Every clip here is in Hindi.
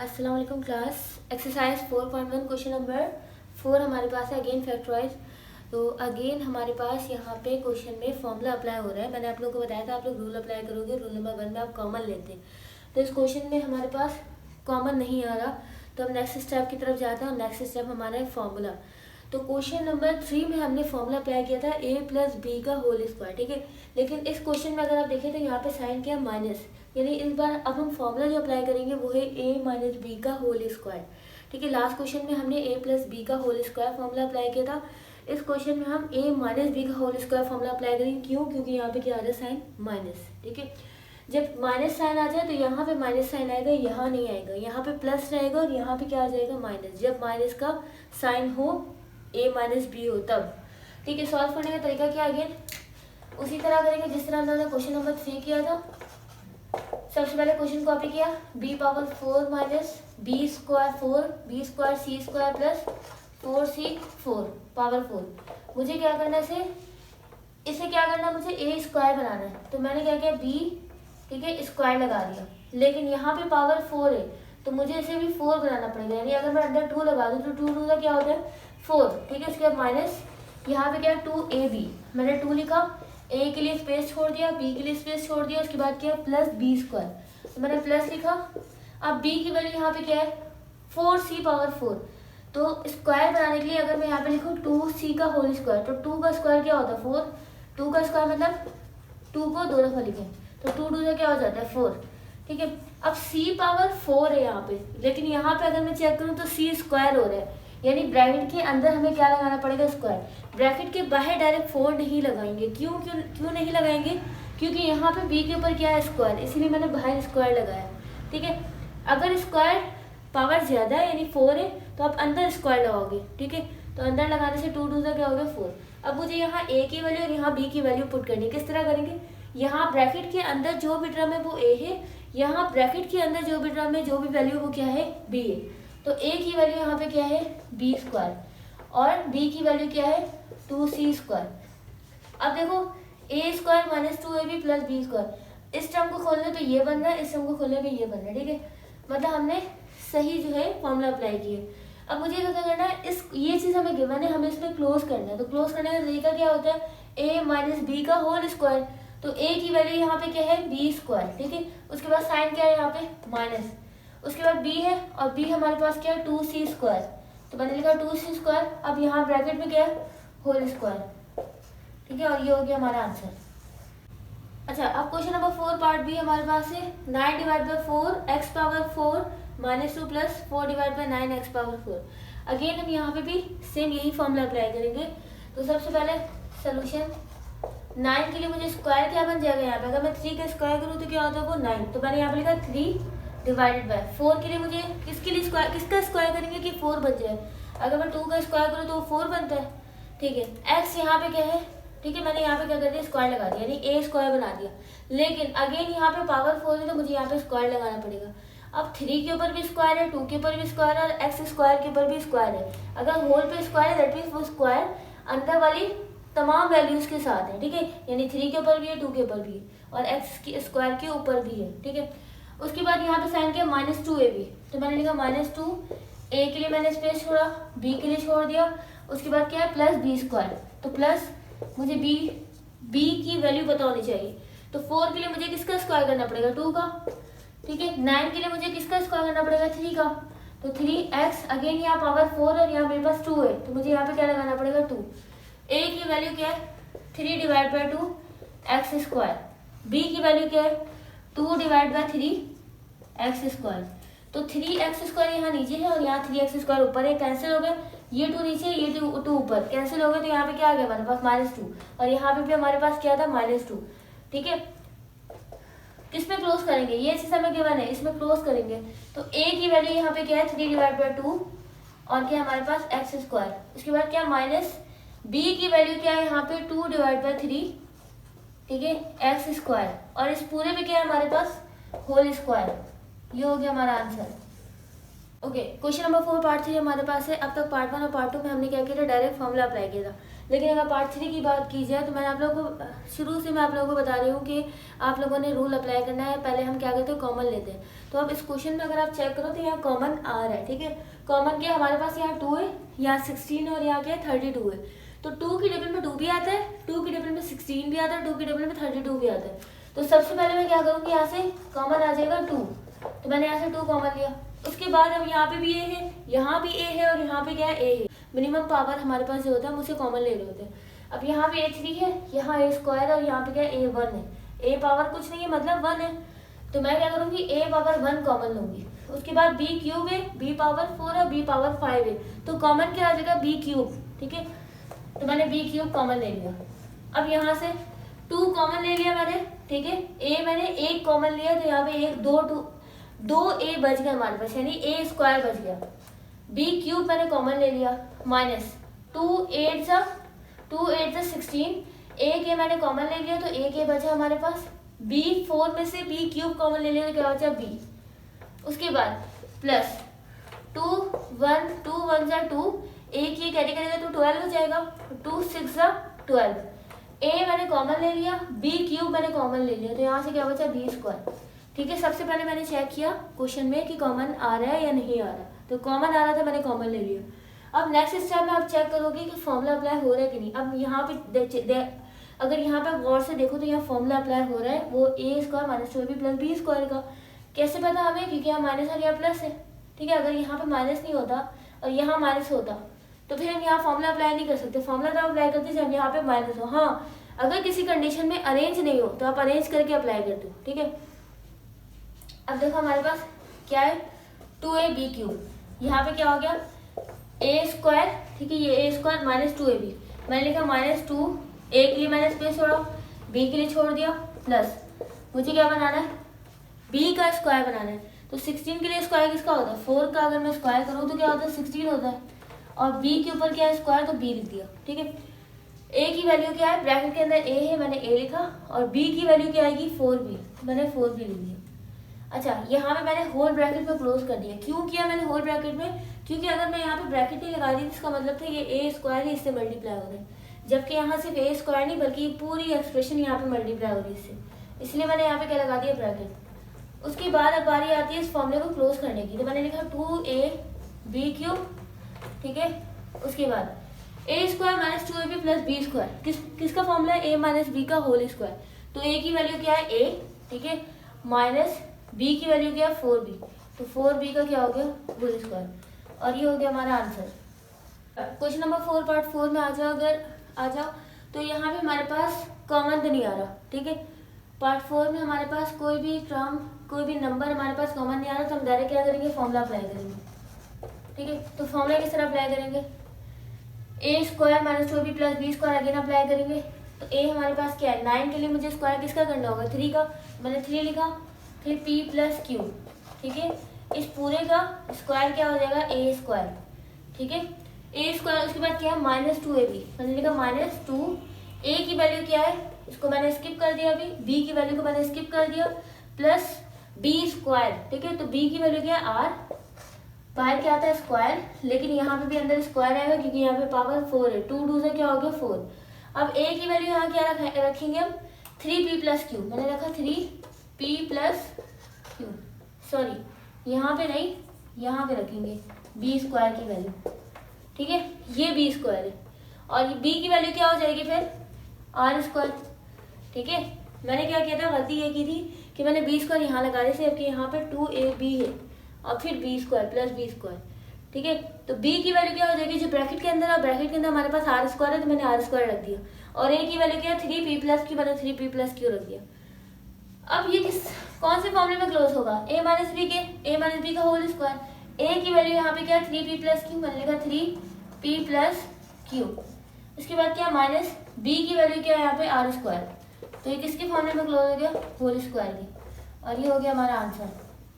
अस्सलाम वालेकुम क्लास। एक्सरसाइज 4.1 क्वेश्चन नंबर 4 हमारे पास है अगेन फैक्टराइज। तो अगेन हमारे पास यहाँ पे क्वेश्चन में फॉर्मूला अप्लाई हो रहा है। मैंने आप लोगों को बताया था आप लोग रूल अप्लाई करोगे, रूल नंबर 1 में आप कॉमन लेते हैं। तो इस क्वेश्चन में हमारे पास कॉमन नहीं आ रहा, तो हम नेक्स्ट स्टेप की तरफ जाते हैं। और नेक्स्ट स्टेप हमारा है फॉर्मूला। तो क्वेश्चन नंबर 3 में हमने फॉर्मूला अप्लाई किया था a प्लस बी का होल स्क्वायर, ठीक है। लेकिन इस क्वेश्चन में अगर आप देखें तो यहाँ पे साइन किया माइनस, यानी इस बार अब हम फॉर्मूला जो अप्लाई करेंगे वो है a माइनस बी का होल स्क्वायर, ठीक है। लास्ट क्वेश्चन में हमने a प्लस बी का होल स्क्वायर फॉर्मूला अप्लाई किया था। इस क्वेश्चन में हम a माइनस बी का होल स्क्वायर फॉर्मूला अप्लाई करेंगे। क्यों? क्योंकि यहाँ पे क्या आ रहा है, साइन माइनस, ठीक है। जब माइनस साइन आ जाए तो यहाँ पे माइनस साइन आएगा, यहाँ नहीं आएगा, यहाँ पे प्लस रहेगा और यहाँ पे क्या आ जाएगा, माइनस। जब माइनस का साइन हो a माइनस बी हो तब, ठीक है। सॉल्व करने का तरीका क्या, अगेन उसी तरह करेंगे जिस तरह हमने क्वेश्चन नंबर 3 किया था। सबसे पहले क्वेश्चन कॉपी किया, b power 4 minus B square 4, B square C square plus 4c 4 power 4। मुझे क्या करना है, इसे क्या करना है, मुझे a स्क्वायर बनाना है। तो मैंने क्या किया, b, ठीक है, स्क्वायर लगा दिया। लेकिन यहाँ पे पावर 4 है तो मुझे इसे भी 4 बनाना पड़ेगा, यानी अगर मैं अंदर 2 लगा दूँ तो 2 का क्या होता है 4, ठीक है। उसके बाद माइनस यहाँ पे क्या है 2ab, मैंने 2 लिखा, a के लिए स्पेस छोड़ दिया, b के लिए स्पेस छोड़ दिया, उसके बाद क्या है प्लस बी स्क्वायर, तो मैंने प्लस लिखा। अब b की वैल्यू यहाँ पे क्या है 4c पावर 4। तो स्क्वायर बनाने के लिए अगर मैं यहाँ पे लिखूँ 2c का होल स्क्वायर, तो 2 का स्क्वायर क्या होता है 4, 2 का स्क्वायर मतलब 2 को 2 दफा लिखें तो 2 2 से क्या हो जाता है 4, ठीक है। अब c पावर 4 है यहाँ पे, लेकिन यहाँ पे अगर मैं चेक करूँ तो c स्क्वायर हो रहा है, यानी ब्रैकेट के अंदर हमें क्या लगाना पड़ेगा, स्क्वायर। ब्रैकेट के बाहर डायरेक्ट 4 नहीं लगाएंगे। क्यों क्यों क्यों नहीं लगाएंगे? क्योंकि यहाँ पे b के ऊपर क्या है, स्क्वायर, इसीलिए मैंने बाहर स्क्वायर लगाया, ठीक है। अगर स्क्वायर पावर ज़्यादा है यानी 4 है तो आप अंदर स्क्वायर लगाओगे, ठीक है। तो अंदर लगाने से 2 2 से क्या हो गया 4। अब मुझे यहाँ a की वैल्यू और यहाँ b की वैल्यू पुट करनी है। किस तरह करेंगे, यहाँ ब्रैकेट के अंदर जो भी टर्म है वो a है, यहाँ ब्रैकेट के अंदर जो भी टर्म है जो भी वैल्यू वो क्या है, b है। तो a की वैल्यू यहाँ पे क्या है b स्क्वायर और b की वैल्यू क्या है 2c स्क्वायर। अब देखो a square minus 2ab plus b square, इस टर्म को खोलने तो ये बन रहा है, इस टर्म को खोलने पे ये बन रहा है, ठीक है। मतलब हमने सही जो है फॉर्मूला अप्लाई किए। अब मुझे क्या करना है, इस ये चीज़ हमें गिवन है, हमें इसमें क्लोज करना है। तो क्लोज करने का तरीका क्या होता है, a माइनस बी का होल स्क्वायर। तो a की वैल्यू यहाँ पे क्या है b स्क्वायर, ठीक है। उसके बाद साइन क्या है यहाँ पे माइनस, उसके बाद b है और b हमारे पास क्या है 2c स्क्वायर, तो मैंने लिखा 2c स्क्वायर। अब यहाँ ब्रैकेट में क्या है होल स्क्वायर, ठीक है। और ये हो गया हमारा आंसर। अच्छा, अब क्वेश्चन नंबर 4 पार्ट बी हमारे पास है 9 divide by 4 x power 4 minus 2 plus 4 divide by 9 x power 4। Again हम यहाँ पे भी सेम यही फॉर्मूला अप्लाई करेंगे। तो सबसे पहले सोल्यूशन 9 के लिए मुझे स्क्वायर क्या बन जाएगा, यहाँ पे अगर मैं 3 का स्क्वायर करूँ तो क्या होता है वो 9, तो मैंने यहाँ पे लिखा 3 डिवाइडेड बाय 4 के लिए मुझे किसके लिए स्क्वायर, किसका स्क्वायर करेंगे कि 4 बन जाए। अगर मैं 2 का स्क्वायर करूँ तो 4 बनता है, ठीक है। एक्स यहाँ पे क्या है, ठीक है, मैंने यहाँ पे क्या कर दिया स्क्वायर लगा दिया, यानी ए स्क्वायर बना दिया। लेकिन अगेन यहाँ पे पावर 4 है तो मुझे यहाँ पे स्क्वायर लगाना पड़ेगा। अब 3 के ऊपर भी स्क्वायर है, 2 के ऊपर भी स्क्वायर है और एक्स स्क्वायर के ऊपर भी स्क्वायर है। अगर होल पे स्क्वायर है दैट मीन्स वो स्क्वायर अंदर वाली तमाम वैल्यूज के साथ है, ठीक है। यानी 3 के ऊपर भी है, 2 के ऊपर भी है और एक्स की स्क्वायर के ऊपर भी है, ठीक है। उसके बाद यहाँ पे साइन किया माइनस 2ab, तो मैंने लिखा माइनस 2, ए के लिए मैंने स्पेस छोड़ा, बी के लिए छोड़ दिया। उसके बाद क्या है प्लस बी स्क्वायर, तो प्लस मुझे बी की वैल्यू पता होनी चाहिए। तो 4 के लिए मुझे किसका स्क्वायर करना पड़ेगा 2 का, ठीक है। 9 के लिए मुझे किसका स्क्वायर करना पड़ेगा 3 का, तो 3x, अगेन यहाँ पावर 4 और यहाँ मेरे पास 2 है तो मुझे यहाँ पे क्या लगाना पड़ेगा 2। a की वैल्यू क्या है 3 divide by 2 x square, b की वैल्यू क्या है 2 डिवाइड बाई 3 एक्स स्क्वायर। तो 3x स्क्वायर यहाँ नीचे है और यहाँ 3x स्क्वायर ऊपर है, कैंसिल हो गए, ये 2 नीचे ये 2 ऊपर कैंसिल हो गए, तो यहाँ पे क्या आ गया हमारे पास माइनस 2 और यहाँ पे भी हमारे पास क्या था माइनस 2, ठीक है। किस में क्लोज करेंगे, ये चीज हमें गिवन है, इसमें क्लोज करेंगे। तो a की वैल्यू यहाँ पे क्या है 3 डिवाइड बाई 2 और क्या हमारे पास एक्स स्क्वायर। उसके बाद क्या माइनस b की वैल्यू क्या है यहाँ पे 2 डिवाइड बाई 3, ठीक है, एक्स स्क्वायर और इस पूरे में क्या है हमारे पास होल स्क्वायर। ये हो गया हमारा answer. Okay, question number 4 part 3 हमारे पास है। अब तक पार्ट 1 और पार्ट 2 में हमने क्या किया था, डायरेक्ट फॉर्मूला अप्लाई किया था। लेकिन अगर पार्ट 3 की बात की जाए तो मैंने आप लोगों को शुरू से मैं आप लोगों को बता रही हूँ कि आप लोगों ने रूल अप्लाई करना है। पहले हम क्या करते हैं, कॉमन लेते हैं। तो अब इस क्वेश्चन में अगर आप चेक करो तो यहाँ कॉमन आ रहा है, ठीक है। कॉमन क्या हमारे पास यहाँ 2 है, यहाँ 16 और यहाँ क्या है 32 है। तो 2 की टेबल में 2 भी आता है, 2 की टेबल में 16 भी आता है, 2 की टेबल में 32 भी आता है। तो सबसे पहले मैं क्या करूँगी, यहाँ से कॉमन आ जाएगा 2, तो मैंने यहाँ से 2 कॉमन लिया। उसके बाद अब यहाँ पे भी ए है, यहाँ भी ए है और यहाँ पे क्या है ए है। मिनिमम पावर हमारे पास जो होता है हम उसे कॉमन ले रहे होते हैं। अब यहाँ पे A3 है, यहाँ A स्क्वायर और यहाँ पे क्या है A1 है। A पावर कुछ नहीं है मतलब 1 है, तो मैं क्या करूँगी A पावर 1 कॉमन लूँगी। उसके बाद B क्यूब है, B पावर 4 है, B पावर 5 है, तो कॉमन क्या आ जाएगा B क्यूब, ठीक है। तो मैंने B क्यूब कॉमन ले लिया। अब यहाँ से 2 कॉमन ले लिया मैंने, ठीक है। A मैंने 1 कॉमन लिया, तो यहाँ पे 2 A बच गया हमारे पास, यानी A स्क्वायर बच गया। B क्यूब मैंने कॉमन ले लिया, माइनस 2 8 जा 16, एक ए मैंने कॉमन ले लिया तो एक ए बचा हमारे पास। B 4 में से B क्यूब कॉमन ले लिया तो क्या बचा B। उसके बाद प्लस 2 1 जा 2, एक ये कैरी करेगा तो 12 हो जाएगा, 2 6 जा 12। ए मैंने कॉमन ले लिया, B क्यूब मैंने कॉमन ले लिया, तो यहाँ से क्या बचा B स्क्वायर, ठीक है। सबसे पहले मैंने चेक किया क्वेश्चन में कि कॉमन आ रहा है या नहीं आ रहा, तो कॉमन आ रहा था, मैंने कॉमन ले लिया। अब नेक्स्ट स्टेप में आप चेक करोगे कि फॉर्मूला अप्लाई हो रहा है कि नहीं। अब यहाँ पे अगर यहाँ पे गौर से देखो तो यहाँ फॉर्मूला अप्लाई हो रहा है, वो A square minus 2ab plus B square का। कैसे पता हमें, क्योंकि यहाँ माइनस और यहाँ प्लस है, ठीक है। अगर यहाँ पे माइनस नहीं होता और यहाँ माइनस होता तो फिर हम यहाँ फॉर्मूला अप्लाई नहीं कर सकते। फॉर्मूला तो अप्लाई करते जब यहाँ पे माइनस हो। हाँ, अगर किसी कंडीशन में अरेंज नहीं हो तो आप अरेंज करके अप्लाई करते हो, ठीक है। अब देखो हमारे पास क्या है, 2ab क्यूब, यहाँ पे क्या हो गया ए स्क्वायर, ठीक है। ये ए स्क्वायर माइनस 2ab, मैंने लिखा माइनस 2, ए के लिए मैंने स्पेस छोड़ा, बी के लिए छोड़ दिया, प्लस मुझे क्या बनाना है, बी का स्क्वायर बनाना है। तो 16 के लिए स्क्वायर किसका होता है, 4 का अगर मैं स्क्वायर करूँ तो क्या होता है 16 होता है, और बी के ऊपर क्या है स्क्वायर, तो बी लिख दिया, ठीक है। ए की वैल्यू क्या है, ब्रैकेट के अंदर ए है, मैंने ए लिखा, और बी की वैल्यू क्या आएगी 4b, मैंने 4b लिख दिया। अच्छा, यहाँ पे मैंने होल ब्रैकेट में क्लोज कर दिया। क्यों किया मैंने होल ब्रैकेट में, क्योंकि अगर मैं यहाँ पे ब्रैकेट नहीं लगा दी इसका मतलब था ये ए स्क्वायर ही इससे मल्टीप्लाई हो रहा है, जबकि यहाँ सिर्फ ए स्क्वायर नहीं बल्कि पूरी एक्सप्रेशन यहाँ पे मल्टीप्लाई हो रही है इससे, इसलिए मैंने यहाँ पे क्या लगा दिया ब्रैकेट। उसके बाद अब बारी आती है इस फॉर्मूले को क्लोज करने की, तो मैंने लिखा 2ab क्यूब, ठीक है। उसके बाद A square minus 2ab plus B square, किसका फॉर्मूला है, ए माइनस बी का होल स्क्वायर। तो ए की वैल्यू क्या है ए, ठीक है, माइनस बी की वैल्यू क्या है 4b, तो 4b का क्या हो गया होल स्क्वायर, और ये हो गया हमारा आंसर। क्वेश्चन नंबर 4 पार्ट 4 में आ जाओ तो यहाँ पे हमारे पास कॉमन तो नहीं आ रहा, ठीक है। पार्ट 4 में हमारे पास कोई भी टर्म कोई भी नंबर हमारे पास कॉमन नहीं आ रहा, तो हम डायरेक्ट क्या करेंगे फॉर्मूला अप्लाई करेंगे, ठीक है। तो फॉर्मूला किस तरह अप्लाई करेंगे, A square minus 2ab plus B square again apply करेंगे। तो ए हमारे पास क्या है 9 के लिए मुझे स्क्वायर किसका करना होगा 3 का, मैंने 3 लिखा, फिर p प्लस क्यू, ठीक है। इस पूरे का स्क्वायर क्या हो जाएगा ए स्क्वायर, ठीक है, ए स्क्वायर। उसके बाद क्या है माइनस 2ab, मैंने लिखा माइनस 2, ए की वैल्यू क्या है इसको मैंने स्किप कर दिया, अभी बी की वैल्यू को मैंने स्किप कर दिया, प्लस बी स्क्वायर, ठीक है। तो बी की वैल्यू क्या है आर, बाहर क्या आता है स्क्वायर, लेकिन यहाँ पे भी अंदर स्क्वायर आएगा क्योंकि यहाँ पे पावर 4 है, 2 2 से क्या हो गया 4। अब ए की वैल्यू यहाँ क्या रखेंगे हम 3p प्लस क्यू, मैंने रखा 3p प्लस क्यू, सॉरी यहाँ पे नहीं यहाँ पे रखेंगे बी स्क्वायर की वैल्यू, ठीक है। ये बी स्क्वायर है और ये बी की वैल्यू क्या हो जाएगी फिर आर स्क्वायर, ठीक है। मैंने क्या किया था, गलती ये की थी कि मैंने बी स्क्वायर यहाँ लगा दिया, जबकि यहाँ पे 2ab है और फिर B square plus B square, ठीक है। तो बी की वैल्यू क्या हो जाएगी जो ब्रैकेट के अंदर, और ब्रैकेट के अंदर हमारे पास आर स्क्वायर है तो मैंने आर स्क्वायर रख दिया, और ए की वैल्यू क्या है 3p प्लस क्यू, मैंने 3p प्लस क्यू रख दिया। अब ये कौन से फॉर्मूले में क्लोज होगा, ए माइनस बी के, ए माइनस बी का होल स्क्वायर, ए की वैल्यू यहाँ पे क्या है 3p प्लस क्यू, मैंने लिखा 3p प्लस क्यू। इसके बाद क्या माइनस बी की वैल्यू क्या है यहाँ पे आर स्क्वायर, तो ये किसके फॉर्मूले में क्लोज हो गया होल स्क्वायर की, और ये हो गया हमारा आंसर।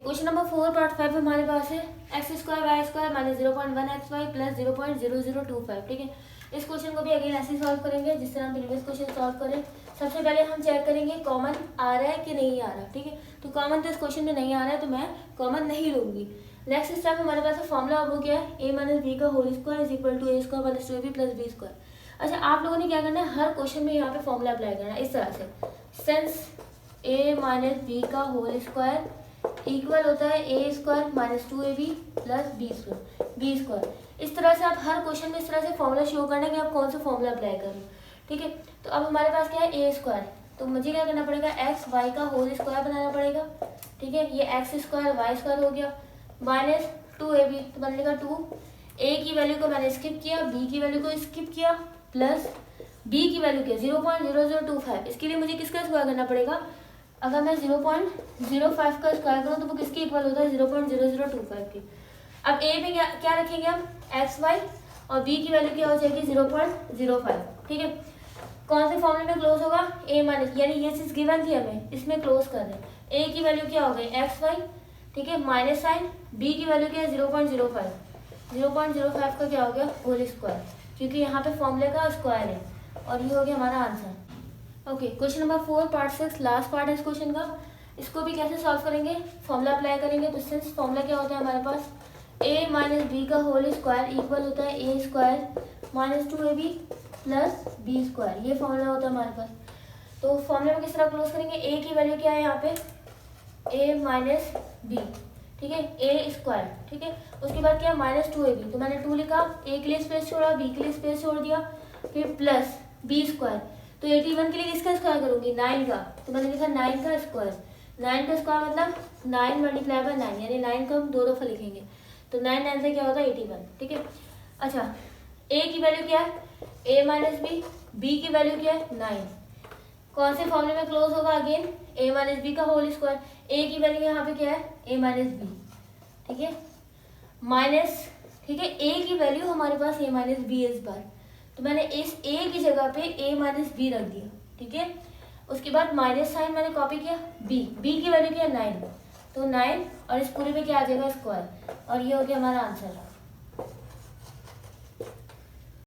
क्वेश्चन नंबर 4 पार्ट 5 हमारे पास है X square Y square minus 0.1xy plus 0.0025, ठीक है। इस क्वेश्चन को भी अगेन ऐसे सॉल्व करेंगे जिस तरह हम प्रीवियस क्वेश्चन सॉल्व करें। सबसे पहले हम चेक करेंगे कॉमन आ रहा है कि नहीं आ रहा, ठीक है। तो कॉमन तो इस क्वेश्चन में नहीं आ रहा है तो मैं कॉमन नहीं लूंगी। नेक्स्ट स्टेप हमारे पास फॉर्मूला वो क्या है, ए माइनस बी का whole square is equal to A square minus 2ab plus B square. अच्छा, आप लोगों ने क्या करना है, हर क्वेश्चन में यहाँ पे फॉर्मूला अप्लाई करना है इस तरह से, सिंस a माइनस बी का होल स्क्वायर इक्वल होता है A square minus 2ab plus B square. इस तरह से आप हर क्वेश्चन में इस तरह से फॉर्मूला शो करना है कि आप कौन सा फॉर्मूला अप्लाई कर रहे हो, ठीक है। तो अब हमारे पास क्या है, ए स्क्वायर, तो मुझे क्या करना पड़ेगा, एक्स वाई का होल स्क्वायर बनाना पड़ेगा, ठीक है। ये एक्स स्क्वायर वाई स्क्वायर हो गया, माइनस 2ab तो बनेगा 2, ए की वैल्यू को मैंने स्किप किया, बी की वैल्यू को स्किप किया, प्लस बी की वैल्यू क्या 0.0025। इसके लिए मुझे किसका स्क्वायर करना पड़ेगा, अगर मैं 0.05 का स्क्वायर करूँ तो वो किसके इक्वल होता है, 0.0025 की। अब ए में क्या रखेंगे हम, एक्स वाई, और बी की वैल्यू क्या हो जाएगी 0.05, ठीक है। कौन से फॉर्मूले में क्लोज होगा, ए माइनस, यानी ये चीज गिवन थी हमें, इसमें क्लोज कर दें। ए की वैल्यू क्या हो गई एक्स वाई, ठीक है, माइनस साइन, बी की वैल्यू क्या है 0.05, 0.05 का क्या हो गया होल स्क्वायर, क्योंकि यहाँ पे फॉर्मूले का स्क्वायर है, और ये हो गया हमारा answer. Okay, question number 4 part 6 last part है इस क्वेश्चन का। इसको भी कैसे सॉल्व करेंगे, फॉर्मूला अप्लाई करेंगे। तो सिंस फॉर्मूला क्या होता है हमारे पास, a माइनस बी का होल स्क्वायर इक्वल होता है A square minus 2ab plus B square, ये फॉर्मूला होता है हमारे पास। तो फॉर्मूला में किस तरह क्लोज करेंगे, a की वैल्यू क्या है यहाँ पे, a माइनस बी, ठीक है, ए स्क्वायर, ठीक है। उसके बाद क्या है माइनस 2ab, तो मैंने 2 लिखा, a के लिए स्पेस छोड़ा, b के लिए स्पेस छोड़ दिया, फिर प्लस बी स्क्वायर। तो 81 के लिए किसका स्क्वायर करूंगी, 9 का, तो मैंने लिखा 9 का स्क्वायर। 9 का स्क्वायर मतलब 9 मल्टीप्लाई बाय 9, यानी 9 का हम 2 दफा लिखेंगे, तो 9 9 से क्या होता है 81, ठीक है। अच्छा, a की वैल्यू क्या है, a माइनस बी की वैल्यू क्या है 9, कौन से फॉर्मूले में क्लोज होगा, अगेन a माइनस बी का होल स्क्वायर, a की वैल्यू यहाँ पे क्या है a माइनस बी, ठीक है, माइनस, ठीक है, a की वैल्यू हमारे पास a माइनस बी है इस बार, तो मैंने इस a की जगह पे a माइनस बी रख दिया, ठीक है। उसके बाद माइनस साइन मैंने कॉपी किया, b की वैल्यू क्या है 9, तो 9, और इस पूरे पे क्या आ जाएगा स्क्वायर, और ये हो गया हमारा आंसर।